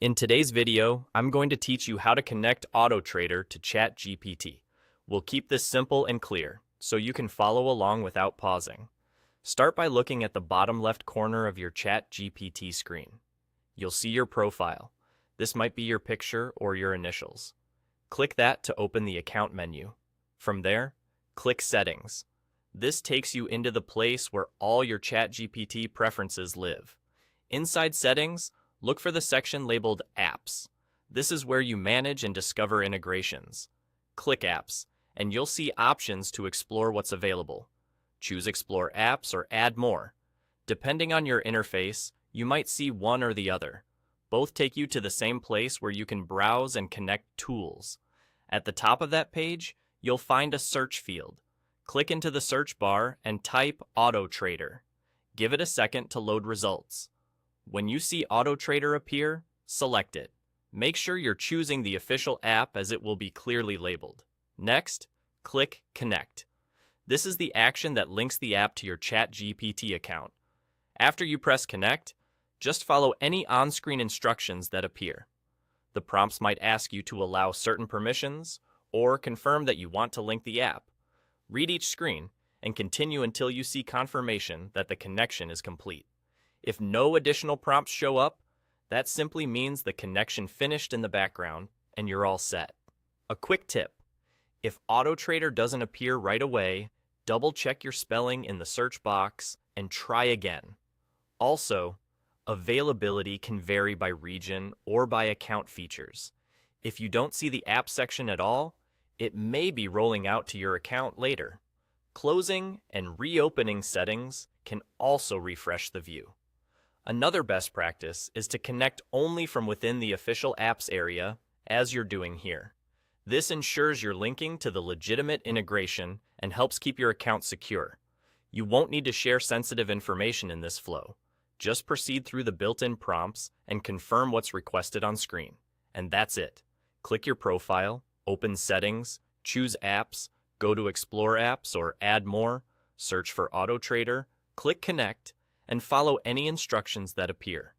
In today's video, I'm going to teach you how to connect Autotrader to ChatGPT. We'll keep this simple and clear, so you can follow along without pausing. Start by looking at the bottom left corner of your ChatGPT screen. You'll see your profile. This might be your picture or your initials. Click that to open the account menu. From there, click Settings. This takes you into the place where all your ChatGPT preferences live. Inside Settings, look for the section labeled Apps. This is where you manage and discover integrations. Click Apps, and you'll see options to explore what's available. Choose Explore Apps or Add More. Depending on your interface, you might see one or the other. Both take you to the same place where you can browse and connect tools. At the top of that page, you'll find a search field. Click into the search bar and type Autotrader. Give it a second to load results. When you see Autotrader appear, select it. Make sure you're choosing the official app as it will be clearly labeled. Next, click Connect. This is the action that links the app to your ChatGPT account. After you press Connect, just follow any on-screen instructions that appear. The prompts might ask you to allow certain permissions or confirm that you want to link the app. Read each screen and continue until you see confirmation that the connection is complete. If no additional prompts show up, that simply means the connection finished in the background and you're all set. A quick tip: if Autotrader doesn't appear right away, double-check your spelling in the search box and try again. Also, availability can vary by region or by account features. If you don't see the app section at all, it may be rolling out to your account later. Closing and reopening settings can also refresh the view. Another best practice is to connect only from within the official apps area, as you're doing here. This ensures you're linking to the legitimate integration and helps keep your account secure. You won't need to share sensitive information in this flow. Just proceed through the built-in prompts and confirm what's requested on screen. And that's it. Click your profile, open Settings, choose Apps, go to Explore Apps or Add More, search for Autotrader, click Connect, and follow any instructions that appear.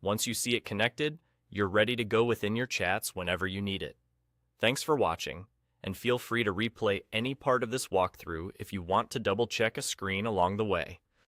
Once you see it connected, you're ready to go within your chats whenever you need it. Thanks for watching, and feel free to replay any part of this walkthrough if you want to double-check a screen along the way.